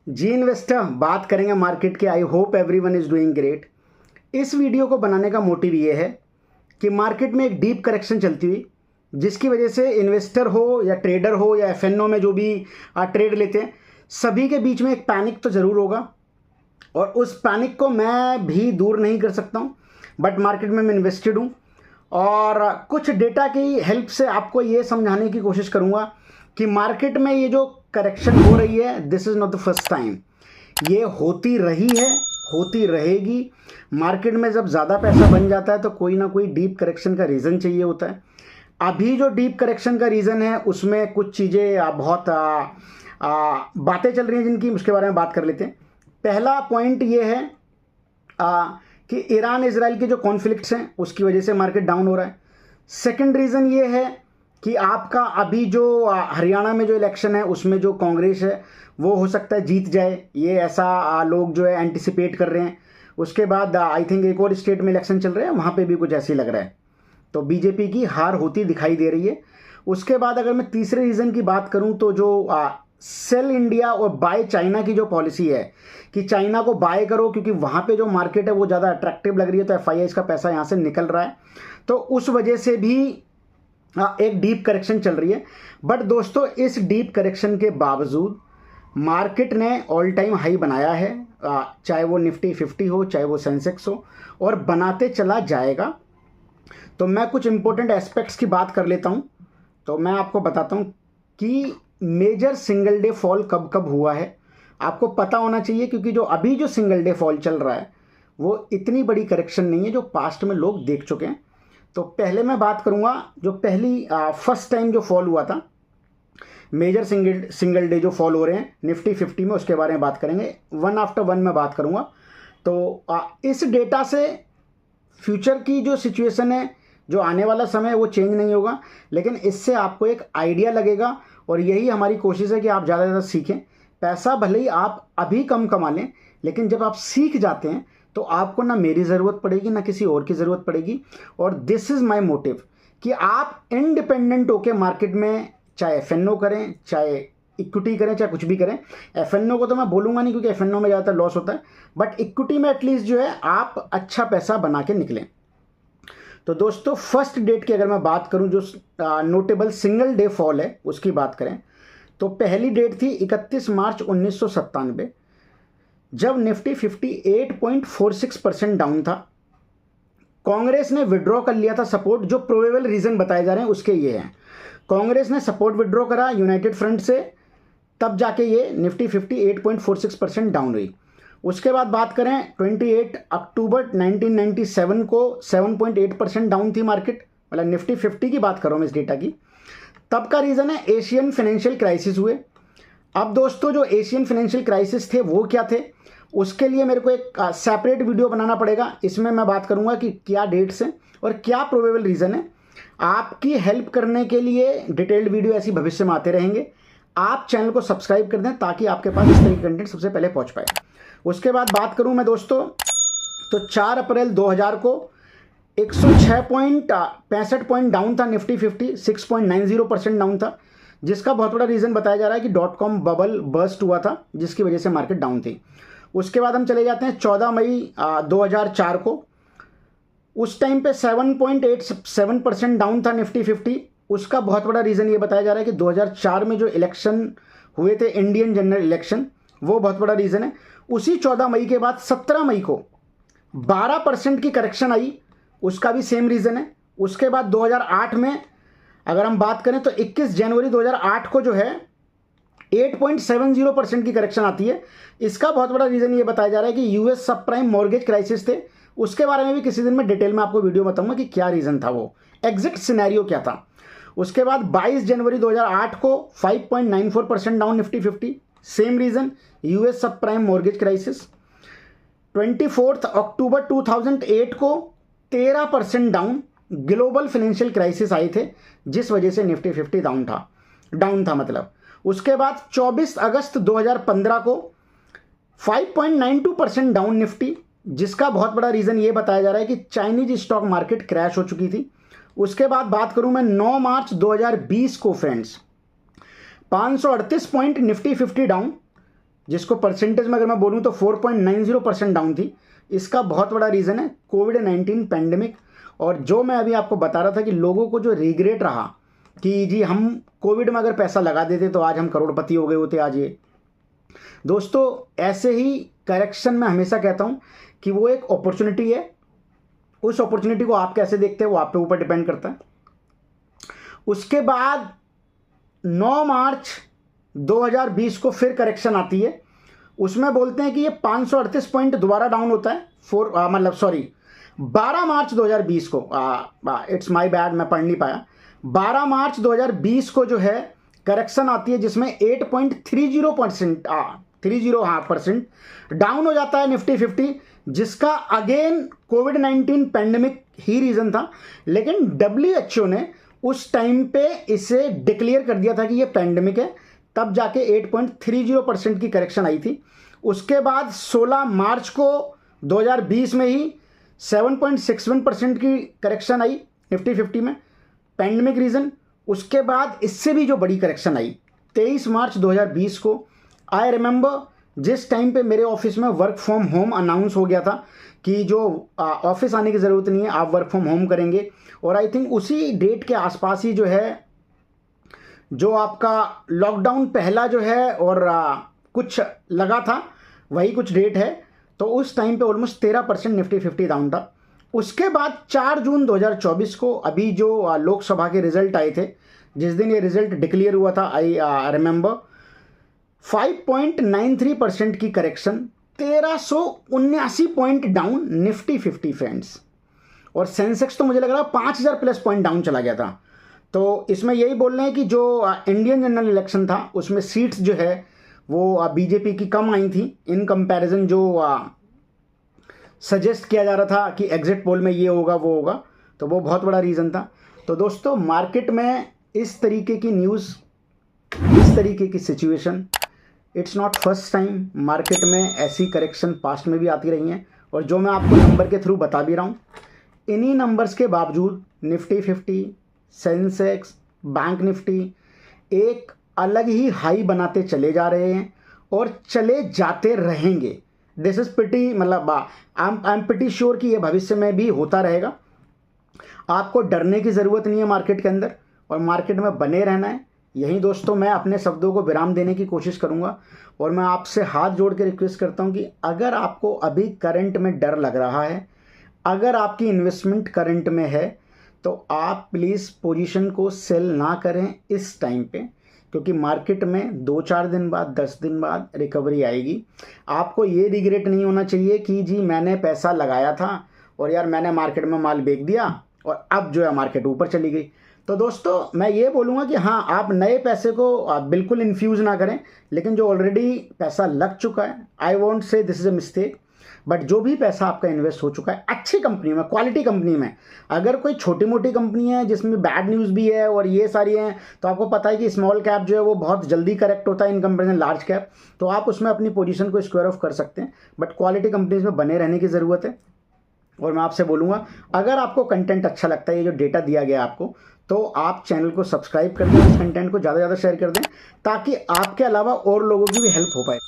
जी investor, बात करेंगे market के। I hope everyone is doing great. इस वीडियो को बनाने का मोटिव ये है कि मार्केट में एक डीप करेक्शन चलती हुई, जिसकी वजह से इन्वेस्टर हो या ट्रेडर हो या एफएनओ में जो भी ट्रेड लेते हैं, सभी के बीच में एक पैनिक तो ज़रूर होगा। और उस पैनिक को मैं भी दूर नहीं कर सकता हूँ, बट मार्केट में मैं इन्वेस्टेड हूँ और कुछ डेटा की हेल्प से आपको ये समझाने की कोशिश करूँगा कि मार्केट में ये जो करेक्शन हो रही है, this is not the first time. ये होती रही है, होती रहेगी। मार्केट में जब ज़्यादा पैसा बन जाता है तो कोई ना कोई डीप करेक्शन का रीज़न चाहिए होता है। अभी जो डीप करेक्शन का रीज़न है उसमें कुछ चीज़ें बहुत बातें चल रही हैं जिनकी, उसके बारे में बात कर लेते हैं। पहला पॉइंट ये है कि ईरान इजराइल के जो कॉन्फ्लिक्ट्स हैं उसकी वजह से मार्केट डाउन हो रहा है। सेकंड रीज़न ये है कि आपका अभी जो हरियाणा में जो इलेक्शन है उसमें जो कांग्रेस है वो हो सकता है जीत जाए, ये ऐसा लोग जो है एंटिसिपेट कर रहे हैं। उसके बाद आई थिंक एक और स्टेट में इलेक्शन चल रहे हैं, वहाँ पे भी कुछ ऐसे ही लग रहा है, तो बीजेपी की हार होती दिखाई दे रही है। उसके बाद अगर मैं तीसरे रीज़न की बात करूँ तो जो सेल इंडिया और बाय चाइना की जो पॉलिसी है कि चाइना को बाय करो क्योंकि वहाँ पे जो मार्केट है वो ज़्यादा अट्रैक्टिव लग रही है, तो एफआईआई का पैसा यहाँ से निकल रहा है, तो उस वजह से भी एक डीप करेक्शन चल रही है। बट दोस्तों, इस डीप करेक्शन के बावजूद मार्केट ने ऑल टाइम हाई बनाया है, चाहे वो निफ्टी 50 हो, चाहे वो सेंसेक्स हो, और बनाते चला जाएगा। तो मैं कुछ इंपॉर्टेंट एस्पेक्ट्स की बात कर लेता हूँ। तो मैं आपको बताता हूँ कि मेजर सिंगल डे फॉल कब कब हुआ है, आपको पता होना चाहिए, क्योंकि जो अभी जो सिंगल डे फॉल चल रहा है वो इतनी बड़ी करेक्शन नहीं है जो पास्ट में लोग देख चुके हैं। तो पहले मैं बात करूंगा जो पहली फर्स्ट टाइम जो फॉल हुआ था, मेजर सिंगल डे जो फॉल हो रहे हैं निफ्टी 50 में, उसके बारे में बात करेंगे। वन आफ्टर वन मैं बात करूंगा। तो इस डेटा से फ्यूचर की जो सिचुएशन है, जो आने वाला समय है, वो चेंज नहीं होगा, लेकिन इससे आपको एक आइडिया लगेगा। और यही हमारी कोशिश है कि आप ज़्यादा से ज़्यादा सीखें। पैसा भले ही आप अभी कम कमा लें, लेकिन जब आप सीख जाते हैं तो आपको ना मेरी ज़रूरत पड़ेगी ना किसी और की ज़रूरत पड़ेगी। और दिस इज़ माय मोटिव कि आप इंडिपेंडेंट होकर मार्केट में चाहे एफएनओ करें, चाहे इक्विटी करें, चाहे कुछ भी करें। एफएनओ को तो मैं बोलूँगा नहीं क्योंकि एफएनओ में ज़्यादातर लॉस होता है, बट इक्विटी में एटलीस्ट जो है आप अच्छा पैसा बना के निकलें। तो दोस्तों, फर्स्ट डेट की अगर मैं बात करूं जो नोटेबल सिंगल डे फॉल है उसकी बात करें, तो पहली डेट थी 31 मार्च 1997, जब निफ्टी 58.46% डाउन था। कांग्रेस ने विड्रॉ कर लिया था सपोर्ट। जो प्रोबेबल रीज़न बताए जा रहे हैं उसके ये हैं, कांग्रेस ने सपोर्ट विड्रॉ करा यूनाइटेड फ्रंट से, तब जाके ये निफ्टी 58.46% डाउन हुई। उसके बाद बात करें 28 अक्टूबर 1997 को 7.8% डाउन थी मार्केट, मतलब निफ्टी 50 की बात कर रहा हूँ मैं इस डेटा की। तब का रीज़न है एशियन फाइनेंशियल क्राइसिस हुए। अब दोस्तों, जो एशियन फाइनेंशियल क्राइसिस थे वो क्या थे, उसके लिए मेरे को एक सेपरेट वीडियो बनाना पड़ेगा। इसमें मैं बात करूंगा कि क्या डेट्स हैं और क्या प्रोबेबल रीज़न है। आपकी हेल्प करने के लिए डिटेल्ड वीडियो ऐसी भविष्य में आते रहेंगे। आप चैनल को सब्सक्राइब कर दें ताकि आपके पास इस तरह की कंटेंट सबसे पहले पहुंच पाए। उसके बाद बात करूं मैं दोस्तों, तो 4 अप्रैल 2000 को 106.65 पॉइंट डाउन था निफ्टी 50, 6.90% डाउन था, जिसका बहुत बड़ा रीज़न बताया जा रहा है कि .com बबल बर्स्ट हुआ था जिसकी वजह से मार्केट डाउन थी। उसके बाद हम चले जाते हैं 14 मई 2004 को। उस टाइम पे 7.87% डाउन था निफ्टी 50। उसका बहुत बड़ा रीज़न ये बताया जा रहा है कि 2004 में जो इलेक्शन हुए थे, इंडियन जनरल इलेक्शन, वो बहुत बड़ा रीज़न है। उसी 14 मई के बाद 17 मई को 12% की करेक्शन आई, उसका भी सेम रीज़न है। उसके बाद 2008 में अगर हम बात करें तो 21 जनवरी 2008 को जो है 8.70% की करेक्शन आती है। इसका बहुत बड़ा रीज़न ये बताया जा रहा है कि यूएस सब प्राइम मॉर्गेज क्राइसिस थे। उसके बारे में भी किसी दिन में डिटेल में आपको वीडियो बताऊंगा कि क्या रीज़न था, वो एग्जिट सिनेरियो क्या था। उसके बाद 22 जनवरी 2008 को 5.94% down Nifty 50, same reason, US सब प्राइम मॉर्गेज क्राइसिस। 24 अक्टूबर 2008 को 13% डाउन, ग्लोबल फाइनेंशियल क्राइसिस आए थे जिस वजह से निफ्टी 50 डाउन था मतलब। उसके बाद 24 अगस्त 2015 को 5.92% डाउन निफ्टी, जिसका बहुत बड़ा रीज़न ये बताया जा रहा है कि चाइनीज स्टॉक मार्केट क्रैश हो चुकी थी। उसके बाद बात करूं मैं 9 मार्च 2020 को फ्रेंड्स, 538 पॉइंट निफ्टी 50 डाउन, जिसको परसेंटेज में अगर मैं बोलूँ तो 4.90% डाउन थी। इसका बहुत बड़ा रीज़न है कोविड-19 पैंडेमिक। और जो मैं अभी आपको बता रहा था कि लोगों को जो रिग्रेट रहा कि जी हम कोविड में अगर पैसा लगा देते तो आज हम करोड़पति हो गए होते आज ये। दोस्तों ऐसे ही करेक्शन में हमेशा कहता हूँ कि वो एक अपॉर्चुनिटी है। उस अपॉर्चुनिटी को आप कैसे देखते हैं वो आपके ऊपर डिपेंड करता है। उसके बाद 9 मार्च 2020 को फिर करेक्शन आती है। उसमें बोलते हैं कि ये 538 पॉइंट दोबारा डाउन होता है 12 मार्च 2020 को। इट्स माय बैड, मैं पढ़ नहीं पाया। 12 मार्च 2020 को जो है करेक्शन आती है जिसमें 8.30% डाउन हो जाता है निफ्टी 50, जिसका अगेन कोविड-19 पैंडेमिक ही रीज़न था। लेकिन WHO ने उस टाइम पे इसे डिक्लेयर कर दिया था कि ये पैंडेमिक है, तब जाके 8.30% की करेक्शन आई थी। उसके बाद 16 मार्च को 2020 में ही 7.61% की करेक्शन आई निफ्टी 50 में, पैंडेमिक रीज़न। उसके बाद इससे भी जो बड़ी करेक्शन आई 23 मार्च 2020 को। आई रिमेंबर जिस टाइम पे मेरे ऑफिस में वर्क फ्रॉम होम अनाउंस हो गया था कि जो ऑफिस आने की ज़रूरत नहीं है, आप वर्क फ्रॉम होम करेंगे। और आई थिंक उसी डेट के आसपास ही जो है जो आपका लॉकडाउन पहला जो है और कुछ लगा था वही कुछ डेट है। तो उस टाइम पे ऑलमोस्ट 13% निफ्टी 50 डाउन था। उसके बाद 4 जून 2024 को अभी जो लोकसभा के रिजल्ट आए थे, जिस दिन ये रिजल्ट डिक्लेयर हुआ था, आई रिमेंबर 5.93% की correction, 1379 point down Nifty 50 friends. और सेंसेक्स तो मुझे लग रहा है 5000 प्लस पॉइंट डाउन चला गया था। तो इसमें यही बोल रहे हैं कि जो इंडियन जनरल इलेक्शन था उसमें सीट्स जो है वो बीजेपी की कम आई थी इन कंपैरिजन जो सजेस्ट किया जा रहा था कि एग्जिट पोल में ये होगा वो होगा, तो वो बहुत बड़ा रीज़न था। तो दोस्तों मार्केट में इस तरीके की न्यूज़, इस तरीके की situation, it's not first time. Market में ऐसी करेक्शन पास्ट में भी आती रही हैं। और जो मैं आपको नंबर के थ्रू बता भी रहा हूँ, इन्हीं नंबर्स के बावजूद निफ्टी 50, सेंसेक्स, बैंक निफ्टी एक अलग ही हाई बनाते चले जा रहे हैं और चले जाते रहेंगे। दिस इज़ प्रिटी, मतलब आई एम प्रिटी श्योर कि ये भविष्य में भी होता रहेगा। आपको डरने की ज़रूरत नहीं है मार्केट के अंदर, और मार्केट में बने रहना है। यही दोस्तों मैं अपने शब्दों को विराम देने की कोशिश करूंगा। और मैं आपसे हाथ जोड़ के रिक्वेस्ट करता हूं कि अगर आपको अभी करंट में डर लग रहा है, अगर आपकी इन्वेस्टमेंट करंट में है, तो आप प्लीज़ पोजीशन को सेल ना करें इस टाइम पे, क्योंकि मार्केट में 2-4 दिन बाद, 10 दिन बाद रिकवरी आएगी। आपको ये रिग्रेट नहीं होना चाहिए कि जी मैंने पैसा लगाया था और यार मैंने मार्केट में माल बेच दिया और अब जो है मार्केट ऊपर चली गई। तो दोस्तों मैं ये बोलूँगा कि हाँ, आप नए पैसे को बिल्कुल इन्फ्यूज़ ना करें, लेकिन जो ऑलरेडी पैसा लग चुका है, आई वॉन्ट से this is a mistake, but जो भी पैसा आपका इन्वेस्ट हो चुका है अच्छी कंपनी में, क्वालिटी कंपनी में, अगर कोई छोटी मोटी कंपनी है जिसमें बैड न्यूज़ भी है और ये सारी हैं, तो आपको पता है कि स्मॉल कैप जो है वो बहुत जल्दी करेक्ट होता है इन कंपेरिजन लार्ज कैप, तो आप उसमें अपनी पोजीशन को स्क्वायर ऑफ कर सकते हैं। बट क्वालिटी कंपनीज में बने रहने की ज़रूरत है। और मैं आपसे बोलूँगा, अगर आपको कंटेंट अच्छा लगता है, ये जो डेटा दिया गया आपको, तो आप चैनल को सब्सक्राइब कर दें, इस कंटेंट को ज़्यादा से ज़्यादा शेयर कर दें, ताकि आपके अलावा और लोगों की भी हेल्प हो पाए।